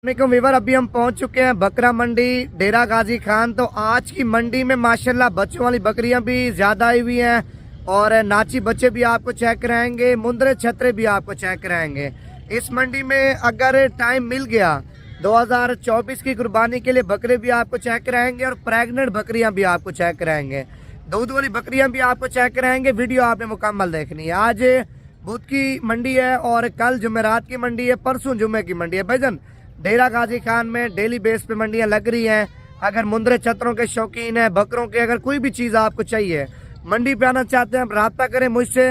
Weaver अभी हम पहुंच चुके हैं बकरा मंडी डेरा गाजी खान। तो आज की मंडी में माशाल्लाह बच्चों वाली बकरियां भी ज्यादा आई हुई हैं और नाची बच्चे भी आपको चेक कराएंगे, मुंदरे छतरे भी आपको चेक कराएंगे। इस मंडी में अगर टाइम मिल गया 2024 की कुर्बानी के लिए बकरे भी आपको चेक कराएंगे और प्रेग्नेंट बकरियां भी आपको चेक कराएंगे, दूध वाली बकरियां भी आपको चेक कराएंगे। वीडियो आपने मुकम्मल देखनी है। आज बुध की मंडी है और कल जुमेरात की मंडी है, परसों जुमे की मंडी है। भाईजान डेरा गाजी खान में डेली बेस पे मंडियां लग रही हैं। अगर मुंदरे छतरों के शौकीन है, बकरों के, अगर कोई भी चीज़ आपको चाहिए, मंडी पे आना चाहते हैं, रब्ता करें मुझसे।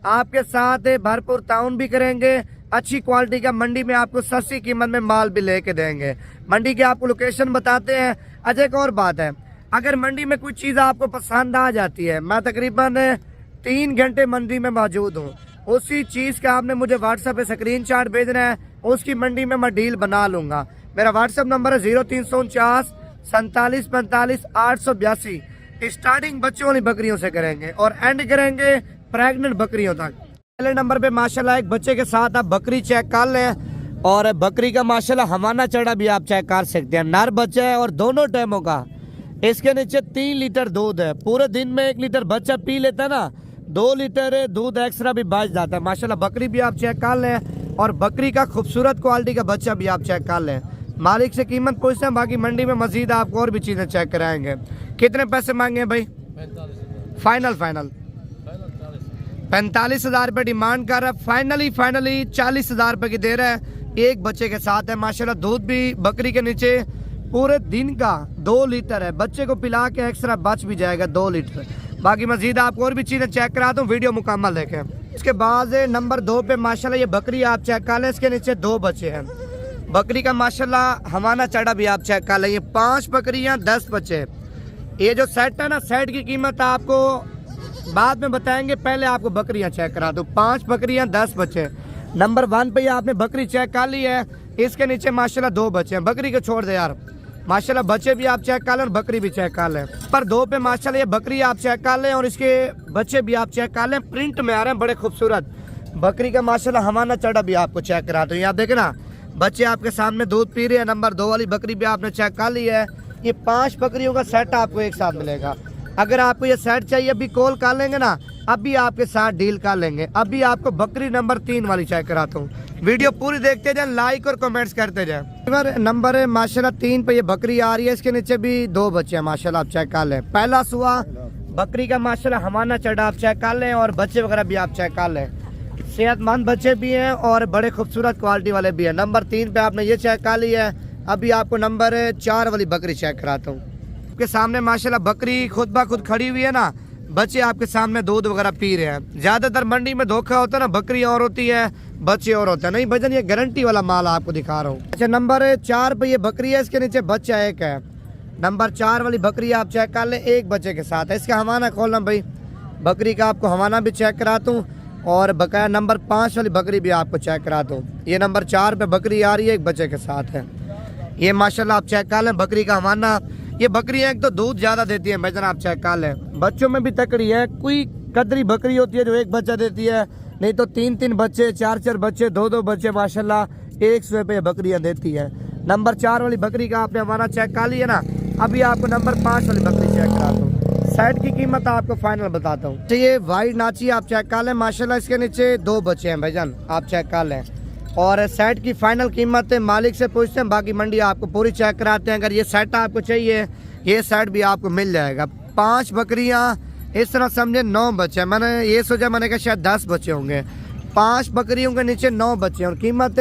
आपके साथ भरपूर ताउन भी करेंगे, अच्छी क्वालिटी का मंडी में आपको सस्ती कीमत में माल भी लेके देंगे। मंडी की आपको लोकेशन बताते हैं। अच्छा एक और बात है, अगर मंडी में कोई चीज़ आपको पसंद आ जाती है, मैं तकरीबन 3 घंटे मंडी में मौजूद हूँ, उसी चीज़ का आपने मुझे व्हाट्सएप पे स्क्रीनशॉट भेजना है, उसकी मंडी में मैं डील बना लूँगा। मेरा व्हाट्सएप नंबर है 0349 47 45 882। स्टार्टिंग बच्चों वाली बकरियों से करेंगे और एंड करेंगे प्रेग्नेंट बकरियों तक। पहले नंबर पे माशाल्लाह एक बच्चे के साथ आप बकरी चेक कर लें और बकरी का माशाल्लाह हवाना चढ़ा भी आप चेक कर सकते हैं। नर बच्चा है और दोनों टाइमों का। इसके नीचे 3 लीटर दूध है। पूरे दिन में 1 लीटर बच्चा पी लेता है ना, 2 लीटर दूध एक्स्ट्रा भी बच जाता है। माशाल्लाह बकरी भी आप चेक कर लें और बकरी का खूबसूरत क्वालिटी का बच्चा भी आप चेक कर लें। मालिक से कीमत पूछते हैं, बाकी मंडी में मजीद आपको और भी चीज़ें चेक कराएंगे। कितने पैसे मांगे हैं भाई? फाइनल 45,000 रुपये डिमांड कर रहा है। फाइनली 40,000 रुपये की दे रहा है। एक बच्चे के साथ है। माशाल्लाह दूध भी बकरी के नीचे पूरे दिन का 2 लीटर है। बच्चे को पिला के एक्स्ट्रा बच भी जाएगा 2 लीटर। बाकी मजीद आपको और भी चीज़ें चेक कराता हूँ, वीडियो मुकम्मल देखें। इसके बाद नंबर 2 पे माशाल्लाह ये बकरी आप चेक कर लें। इसके नीचे 2 बच्चे हैं। बकरी का माशाल्लाह हवाना चढ़ा भी आप चेक कर लें। ये 5 बकरियां 10 बच्चे। ये जो सेट है ना, सेट की कीमत आपको बाद में बताएंगे, पहले आपको बकरियां चेक करा दो। 5 बकरियां 10 बच्चे। नंबर 1 पे ये आपने बकरी चेक कर ली है। इसके नीचे माशाल्लाह 2 बच्चे हैं। बकरी को छोड़ दे यार, माशाल्लाह बच्चे भी आप चेक कर लें और बकरी भी चेक कर लें। पर 2 पे माशाल्लाह ये बकरी आप चेक कर लें और इसके बच्चे भी आप चेक कर लें। प्रिंट में आ रहे हैं बड़े खूबसूरत। बकरी का माशाल्लाह हवाना चढ़ा भी आपको चेक कराते हैं। आप देखें ना, बच्चे आपके सामने दूध पी रहे हैं। नंबर 2 वाली बकरी भी आपने चेक कर ली है। ये 5 बकरियों का सेट आपको एक साथ मिलेगा। अगर आपको ये सेट चाहिए अभी कॉल कर लेंगे ना, अभी आपके साथ डील कर लेंगे। अभी आपको बकरी नंबर 3 वाली चेक कराता हूँ। वीडियो पूरी देखते जाए, लाइक और कमेंट्स करते जाए। नंबर माशाल्लाह 3 पे ये बकरी आ रही है। इसके नीचे भी 2 बच्चे हैं माशाल्लाह, आप चेक कर लें। पहला सुआ बकरी का माशाल्लाह हवाना चढ़ा आप चेक कर लें और बच्चे वगैरह भी आप चेक कर लें। सेहतमंद बच्चे भी हैं और बड़े खूबसूरत क्वालिटी वाले भी हैं। नंबर 3 पे आपने ये चेक कर लिया है। अभी आपको नंबर 4 वाली बकरी चेक कराता हूँ। आपके सामने माशाल्लाह बकरी खुद ब खुद खड़ी हुई है ना, बच्चे आपके सामने दूध वगैरह पी रहे हैं। ज्यादातर मंडी में धोखा होता है ना, बकरी और होती है बच्चे और होते हैं। नहीं भजन, ये गारंटी वाला माल आपको दिखा रहा हूँ। अच्छा नंबर 4 पे ये बकरी है। इसके नीचे बच्चा एक है। नंबर 4 वाली बकरी आप चेक कर लें, एक बच्चे के साथ है। इसका हवाना खोलना भाई, बकरी का आपको हवाना भी चेक कराता हूँ और बकाया नंबर 5 वाली बकरी भी आपको चेक कराता हूँ। ये नंबर 4 पे बकरी आ रही है, एक बच्चे के साथ है। ये माशाल्लाह आप चेक कर लें बकरी का हवाना। ये बकरियां एक तो दूध ज्यादा देती है भाईजान, आप चेक कर लें। बच्चों में भी तकड़ी है। कोई कदरी बकरी होती है जो एक बच्चा देती है, नहीं तो 3-3 बच्चे, 4-4 बच्चे, 2-2 बच्चे माशाल्लाह 100 पे बकरियां देती है। नंबर 4 वाली बकरी का आपने हमारा चेक कर लिया ना, अभी आपको नंबर 5 वाली बकरी चेक कराता हूँ। सेट की कीमत आपको फाइनल बताता हूँ। तो ये वाइट नाची आप चेक कर लें माशाल्लाह। इसके नीचे 2 बच्चे हैं भाईजान, आप चेक कर लें। और सेट की फाइनल कीमत मालिक से पूछते हैं, बाकी मंडी आपको पूरी चेक कराते हैं। अगर ये सेट आपको चाहिए, ये सेट भी आपको मिल जाएगा। 5 बकरियां इस तरह समझे 9 बच्चे। मैंने ये सोचा, मैंने कहा शायद 10 बच्चे होंगे। 5 बकरियों के नीचे 9 बच्चे और कीमत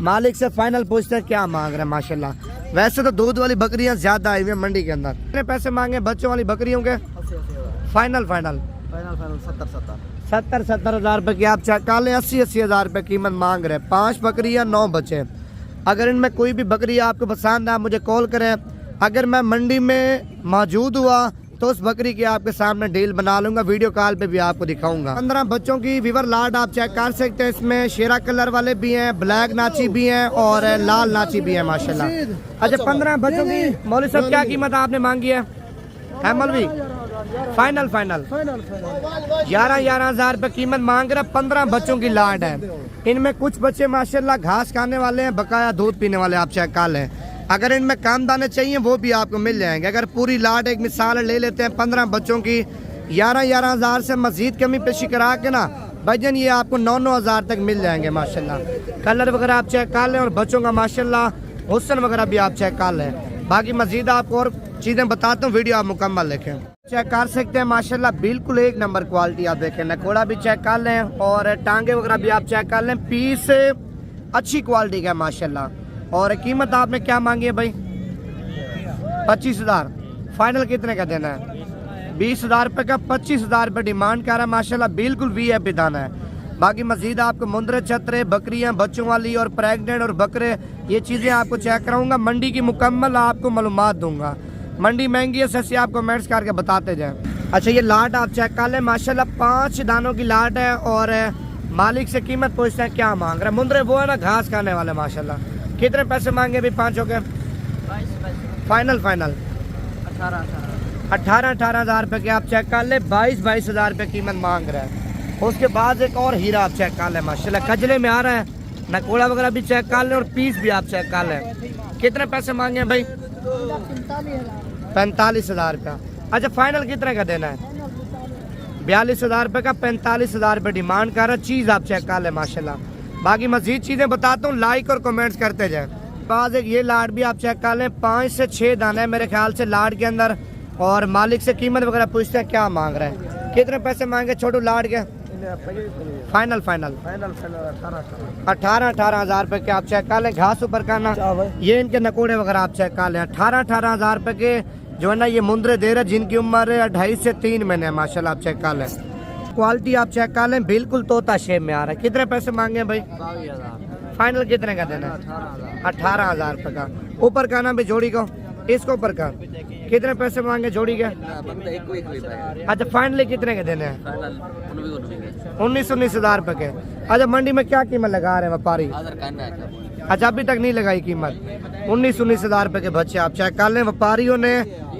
मालिक से फाइनल पूछते हैं क्या मांग रहे हैं। माशाल्लाह वैसे तो दूध वाली बकरियां ज्यादा आई हुई है मंडी के अंदर। कितने पैसे मांगे बच्चों वाली बकरियों के? फाइनल 70,000 रुपये की आप चेक कर लें। 80,000 रुपये कीमत मांग रहे हैं। 5 बकरियां 9 बच्चे। अगर इनमें कोई भी बकरी आपको पसंद है मुझे कॉल करें। अगर मैं मंडी में मौजूद हुआ तो उस बकरी की आपके सामने डील बना लूंगा, वीडियो कॉल पे भी आपको दिखाऊंगा। 15 बच्चों की वीवर लाड आप चेक कर सकते हैं। इसमें शेरा कलर वाले भी हैं, ब्लैक नाची भी हैं और लाल नाची भी है माशाल्लाह। अच्छा 15 बच्चों की मौलवी साहब क्या कीमत आपने मांगी है? मौलवी फाइनल फाइनल 11,000 रुपये कीमत मांग रहा। 15 बच्चों की लाट है। इनमें कुछ बच्चे माशाल्लाह घास खाने वाले हैं, बकाया दूध पीने वाले, आप चेक कर लें। अगर इनमें काम दाने चाहिए वो भी आपको मिल जाएंगे। अगर पूरी लाट एक मिसाल ले लेते हैं 15 बच्चों की, 11,000 से मजीद कमी पेशी करा के ना भाईजान ये आपको 9,000 तक मिल जाएंगे माशाल्लाह। कलर वगैरह आप चेक कर लें और बच्चों का माशाल्लाह हुस्न वगैरह भी आप चेक कर लें। बाकी मजीद आपको और चीज़ें बताता हूँ, वीडियो आप मुकम्मल देखें। चेक कर सकते हैं माशाल्लाह बिल्कुल एक नंबर क्वालिटी आप देखें। नकोड़ा भी चेक कर लें और टांगे वगैरह भी आप चेक कर लें। पीस अच्छी क्वालिटी का है माशाल्लाह। और कीमत आपने क्या मांगी है भाई? 25,000। फाइनल कितने का देना है? 20,000 रुपये का 25,000 रुपये डिमांड कर रहा है माशाल्लाह। बिल्कुल VIP दाना है। बाकी मजीद आपको मुंदरे, छतरे, बकरियां बच्चों वाली और प्रेग्नेंट और बकरे, ये चीज़ें आपको चेक कराऊंगा। मंडी की मुकम्मल आपको मालूमात दूंगा। मंडी महंगी है सस्ती, आप कमेंट्स करके बताते जाएं। अच्छा ये लाट आप चेक कर लें माशाल्लाह। 5 दानों की लाट है और मालिक से कीमत पूछते हैं क्या मांग रहा है। मुंदरे वो है ना घास खाने वाले माशाल्लाह। कितने पैसे मांगे भी पाँचों के? फाइनल 18,000 रुपये के आप चेक कर ले। 22,000 रुपये कीमत मांग रहा है। उसके बाद एक और हीरा आप चेक कर लें माशाल्लाह, कजले में आ रहा है। नकोड़ा वगैरह भी चेक कर लें और पीस भी आप चेक कर लें। कितने पैसे मांगे भाई? 45,000 रुपया। अच्छा फाइनल कितने का देना है? 42,000 रुपये का 45,000 रुपये डिमांड कर रहा है। चीज़ आप चेक कर लें माशाल्लाह। बाकी मजीद चीज़ें बताता हूँ, लाइक और कमेंट्स करते जाएँ। बाद एक ये लाट भी आप चेक कर लें। 5 से 6 दाने मेरे ख्याल से लाट के अंदर। और मालिक से कीमत वगैरह पूछते हैं क्या मांग रहे हैं। कितने पैसे मांगे छोटू लाट के? फाइनल 18,000 रुपये के आप चेक कर लें। घास ऊपर करना, ये इनके नकोड़े वगैरह आप चेक कर लें। 18,000 रुपये के जो है ना ये मुंदरे दे रहे, जिनकी उम्र 2.5 से 3 महीने है माशाल्लाह। आप चेक कर लें, क्वालिटी आप चेक कर लें, बिल्कुल तोता शेप में आ रहा है। कितने पैसे मांगे भाई? फाइनल कितने का देना है? 18,000 रुपये का। ऊपर का ना भी जोड़ी को, इसको ऊपर का कितने पैसे मांगे जोड़ी के? अच्छा फाइनली कितने के देने हैं? 19,000 रुपये के। अच्छा मंडी में क्या कीमत लगा रहे हैं व्यापारी? अच्छा अभी तक नहीं लगाई कीमत। 19,000 रुपये के बच्चे आप चेक कर लें। व्यापारियों ने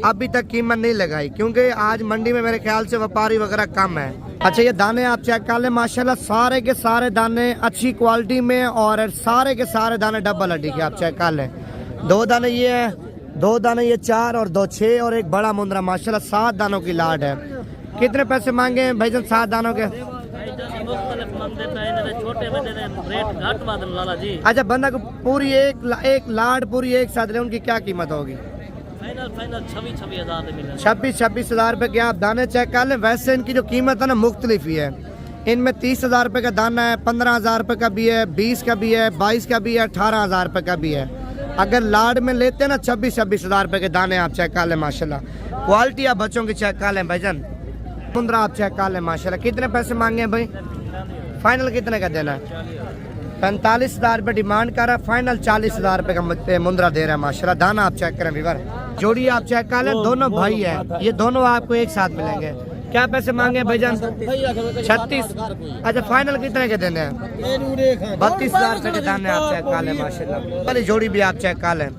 अभी तक कीमत नहीं लगाई क्योंकि आज मंडी में मेरे ख्याल से व्यापारी वगैरह कम है। अच्छा ये दाने आप चेक कर लें माशाल्लाह। सारे के सारे दाने अच्छी क्वालिटी में और सारे के सारे दाने डबल हड्डी के आप चेक कर लें। 2 दाने ये है, 2 दाने ये 4 और 2 6 और एक बड़ा मुंदरा माशाल्लाह। 7 दानों की लाट है। कितने पैसे मांगे हैं भाईजान 7 दानों के? अच्छा बंदा को पूरी एक लाट पूरी एक साथ ले, उनकी क्या कीमत होगी? 26,000 रुपये के आप दाने चेक कर लें। वैसे इनकी जो कीमत है ना मुख्तलिफ ही है। इनमें 30,000 रुपये का दाना है, 15,000 रुपये का भी है, 20 का भी है, 22 का भी है, 18,000 रुपये का भी है। अगर लाड में लेते हैं ना 26,000 रुपये के दाने आप चेक कर लें माशाल्लाह। क्वालिटी आप बच्चों की चेक कर लें भाईजान। 15 आप चेक कर लें माशाल्लाह। कितने पैसे मांगे हैं भाई? फाइनल कितने का देना है? 45,000 रुपये डिमांड कर रहा है। फाइनल 40,000 रुपये का मुंदरा दे रहा है माशाल्लाह। दाना आप चेक करें वीवर। जोड़ी आप चेक कर लें, दोनों भाई है, ये दोनों आपको एक साथ मिलेंगे। क्या पैसे मांगे भाईजान? 36। अच्छा फाइनल कितने के देने हैं? 32,000 रुपये के दाने आप चेक कर लें माशाल्लाह। वाली जोड़ी भी आप चेक कर लें।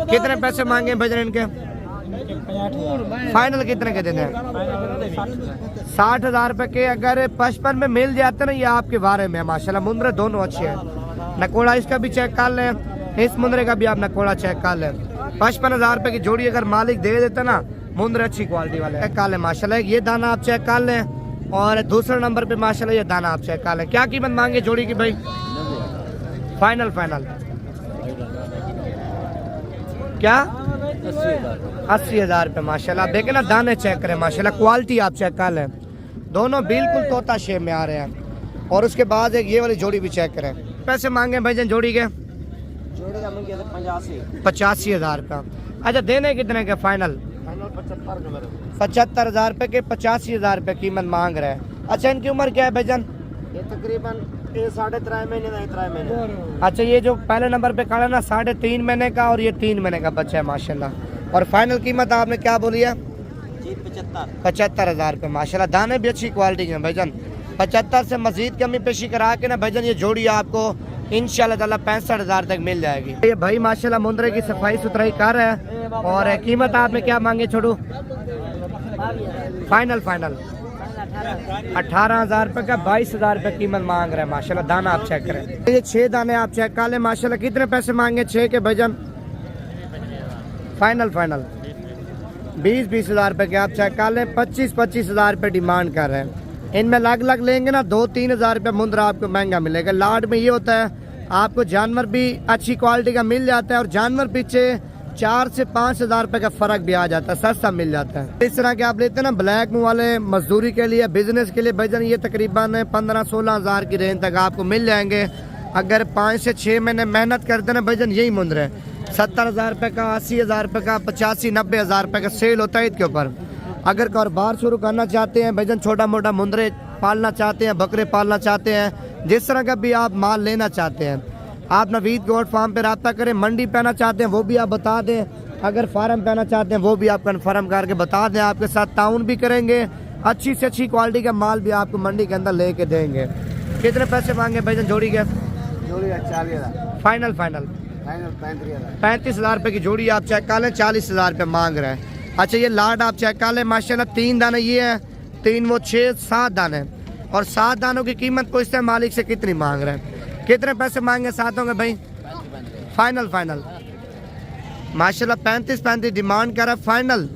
कितने पैसे मांगे भाईजान इनके? फाइनल कितने के देने हैं? 60,000 रुपये के। अगर 55 में मिल जाते ना ये आपके बारे में माशाल्लाह। मुंदरे दोनों अच्छे हैं। नकोड़ा इसका भी चेक कर लें, इस मुंदरे का भी आप नकोड़ा चेक कर लें। 55,000 रुपये की जोड़ी अगर मालिक दे देता ना, मुंदरे अच्छी क्वालिटी वाले चेक कर लें माशाल्लाह। ये दाना आप चेक कर लें और दूसरे नंबर पे माशाल्लाह ये दाना आप चेक कर लें। क्या कीमत मांगे जोड़ी की भाई? फाइनल क्या? 80,000 रुपये माशाल्लाह। देखे ना दाने चेक करें माशाल्लाह। क्वालिटी आप चेक कर लें, दोनों बिल्कुल तोता शेप में आ रहे हैं। और उसके बाद एक ये वाली जोड़ी भी चेक करें। पैसे मांगे भाईजान जोड़ी के? 85,000 रुपया। अच्छा देने कितने के? फाइनल 75,000 रुपये के। 85,000 रुपये कीमत मांग रहे हैं। अच्छा इनकी उम्र क्या है भाईजान? ये तकरीबन 3.5 महीने। अच्छा ये जो पहले नंबर पे खड़ा ना 3.5 महीने का और ये 3 महीने का बच्चा है माशाल्लाह। और फाइनल कीमत आपने क्या बोली है? 75,000 रुपये माशाल्लाह। दाने भी अच्छी क्वालिटी के हैं भाईजान। 75 से मजीद कमी पेशी करा के ना भाईजान ये जोड़ी आपको इंशाल्लाह ताला 65,000 तक मिल जाएगी। ये भाई माशाल्लाह मुंदरे की सफाई सुथराई कर रहा है। और कीमत आपने क्या मांगे छोड़ू? फाइनल फाइनल 18,000 रुपए का, 22,000 रुपए कीमत मांग रहे हैं माशाल्लाह। दाना आप चेक करें, ये 6 दाने आप चेक कर लें माशाल्लाह। कितने पैसे मांगे 6 के भजन? फाइनल फाइनल 20,000 रुपए के आप चेक कर लें। 25,000 रुपए डिमांड कर रहे हैं। इनमें अलग अलग लेंगे ना 2-3,000 रुपए मुंद्रा आपको महंगा मिलेगा। लाड में ये होता है आपको जानवर भी अच्छी क्वालिटी का मिल जाता है और जानवर पीछे 4 से 5,000 रुपए का फर्क भी आ जाता है, सस्ता मिल जाता है। इस तरह के आप लेते हैं ना ब्लैक मुंह वाले मजदूरी के लिए, बिजनेस के लिए भजन, ये तकरीबन 15-16,000 की रेंज तक आपको मिल जाएंगे। अगर 5 से 6 महीने मेहनत करते ना भजन, यही मुंद्रे 70,000 रुपए का, 80,000 रुपए का, 85-90,000 रुपए का सेल होता है इसके ऊपर। अगर कारोबार शुरू करना चाहते हैं भजन, छोटा मोटा मुंद्रे पालना चाहते हैं, बकरे पालना चाहते हैं, जिस तरह का भी आप माल लेना चाहते हैं, आप नवीद गोट फार्म पे रब्ता करें। मंडी पहना चाहते हैं वो भी आप बता दें, अगर फार्म पहना चाहते हैं वो भी आप कन्फर्म करके बता दें। आपके साथ ताउन भी करेंगे, अच्छी से अच्छी क्वालिटी का माल भी आपको मंडी के अंदर लेके देंगे। कितने पैसे मांगे भजन जोड़ी के? जोड़ी 40,000 फाइनल फाइनल 35,000 रुपए की जोड़ी आप चेक कर लें। 40,000 रुपए मांग रहे हैं। अच्छा ये लाड आप चेक कर लें माशाल्लाह। 3 दाने ये है, 3 वो 6-7 दाने, और 7 दानों की कीमत को इससे मालिक से कितनी मांग रहे हैं? कितने पैसे मांगे सातों के भाई? फाइनल फाइनल माशाल्लाह 35 डिमांड कर रहा है। फाइनल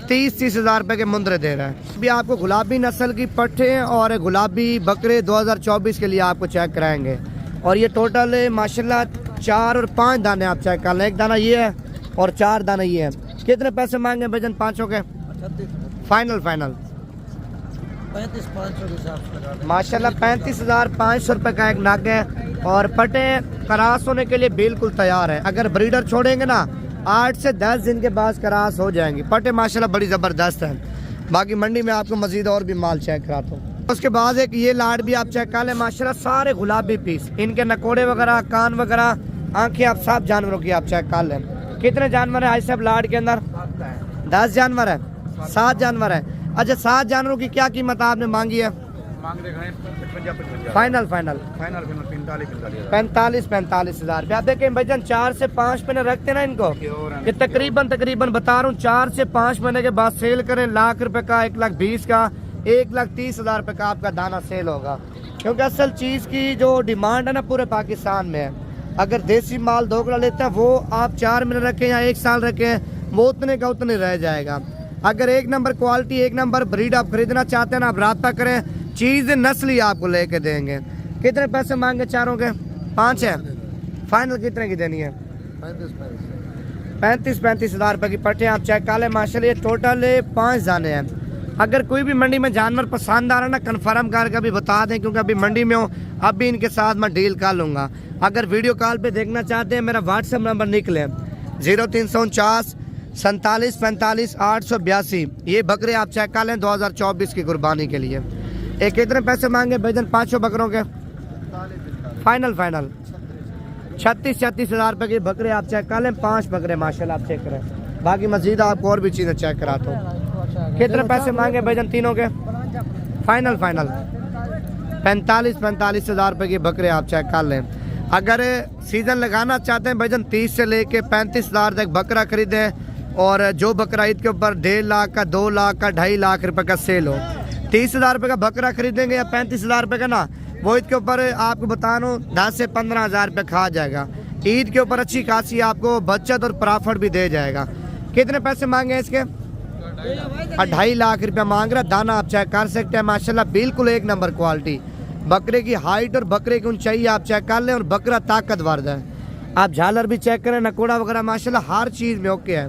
30,000 रुपए के मुंद्रे दे रहा है। अभी आपको गुलाबी नस्ल की पट्टे और गुलाबी बकरे 2024 के लिए आपको चेक कराएंगे। और ये टोटल माशाल्लाह 4 और 5 दाने आप चेक कर लें। 1 दाना ये है और 4 दाने ये है। कितने पैसे मांगे भजन पाँचों के? फाइनल फाइनल 35,500 माशाल्लाह 35,500 रुपए का एक नाग है। और पटे करास होने के लिए बिल्कुल तैयार है। अगर ब्रीडर छोड़ेंगे ना 8 से 10 दिन के बाद करास हो जाएंगी। पटे माशाल्लाह बड़ी ज़बरदस्त है। बाकी मंडी में आपको मजीद और भी माल चेक कराता हूँ। उसके बाद एक ये लाड भी आप चेक कर लें माशाल्लाह। सारे गुलाबी पीस, इनके नकोड़े वगैरह, कान वगैरह, आंखें, आप सब जानवरों की आप चेक कर लें। कितने जानवर है आज सब लाड के अंदर? 10 जानवर है, 7 जानवर है। अच्छा 7 जानवरों की क्या कीमत आपने मांगी है? फाइनल फाइनल 45,000 रुपया। देखें भजन 4 से 5 महीने रखते ना इनको, ये तकरीबन बता रहा हूँ 4 से 5 महीने के बाद सेल करें। लाख रुपए का, 1,20,000 का, 1,30,000 रुपए का आपका दाना सेल होगा। क्योंकि असल चीज़ की जो डिमांड है ना पूरे पाकिस्तान में है। अगर देसी माल दोगला लेते हैं वो आप 4 महीने रखें या 1 साल रखें, वो उतने का उतने रह जाएगा। अगर 1 नंबर क्वालिटी, 1 नंबर ब्रीड आप खरीदना चाहते हैं ना, आप रब्ता करें, चीज़ नस्ली आपको लेके देंगे। कितने पैसे मांगे चारों के? 5 है। फाइनल कितने की देनी है? 35,000 रुपए की पट्टे आप चेक कर लें माशाल्लाह। ये टोटल 5 दाने हैं। अगर कोई भी मंडी में जानवर पसंद आ रहा है ना, कन्फर्म करके अभी बता दें, क्योंकि अभी मंडी में हो, अभी इनके साथ मैं डील कर लूँगा। अगर वीडियो कॉल पे देखना चाहते हैं, मेरा व्हाट्सएप नंबर निकले 0349 47 45 882। ये बकरे आप चेक कर लें 2024 की कुर्बानी के लिए। एक कितने पैसे मांगे भजन पाँचों बकरों के? फाइनल 36,000 रुपए के बकरे आप चेक कर लें। 5 बकरे माशाल्लाह आप चेक करें। बाकी मजीद आपको और भी चीज़ें चेक कराता हूँ। कितने पैसे मांगे भजन तीनों के? फाइनल 45,000 रुपए के बकरे आप चेक कर लें। अगर सीजन लगाना चाहते हैं भजन 30 से लेके 35,000 तक बकरा खरीदें। और जो बकरा ईद के ऊपर 1.5 लाख का, 2 लाख का, 2.5 लाख रुपए का सेल हो, 30,000 रुपए का बकरा खरीदेंगे या 35,000 रुपए का ना, वो ईद के ऊपर आपको बता रहा हूँ 10 से 15,000 रुपए खा जाएगा। ईद के ऊपर अच्छी खासी आपको बचत और प्रॉफिट भी दे जाएगा। कितने पैसे मांगे इसके? 2.5 लाख रुपया मांग रहा। दाना आप चेक कर सकते हैं माशाल्लाह, बिल्कुल 1 नंबर क्वालिटी। बकरे की हाइट और बकरे की ऊंचाई आप चेक कर लें, और बकरा ताकतवर है। आप झालर भी चेक करें, नकोड़ा वगैरह माशाल्लाह हर चीज़ में ओके है।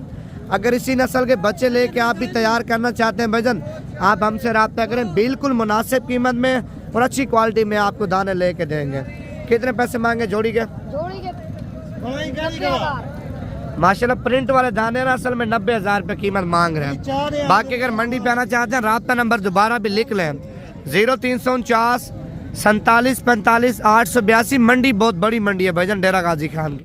अगर इसी नस्ल के बच्चे लेके आप भी तैयार करना चाहते हैं भजन, आप हमसे रब्ता करें, बिल्कुल मुनासिब कीमत में और अच्छी क्वालिटी में आपको दाने लेके देंगे। कितने पैसे मांगे जोड़ी के? माशाल्लाह प्रिंट वाले दाने ना असल में 90,000 रुपये कीमत मांग रहे हैं। बाकी अगर मंडी पे आना चाहते हैं, रब्ता नंबर दोबारा भी लिख लें 0349 47 45 882। मंडी बहुत बड़ी मंडी है भजन, डेरा गाजी खान की।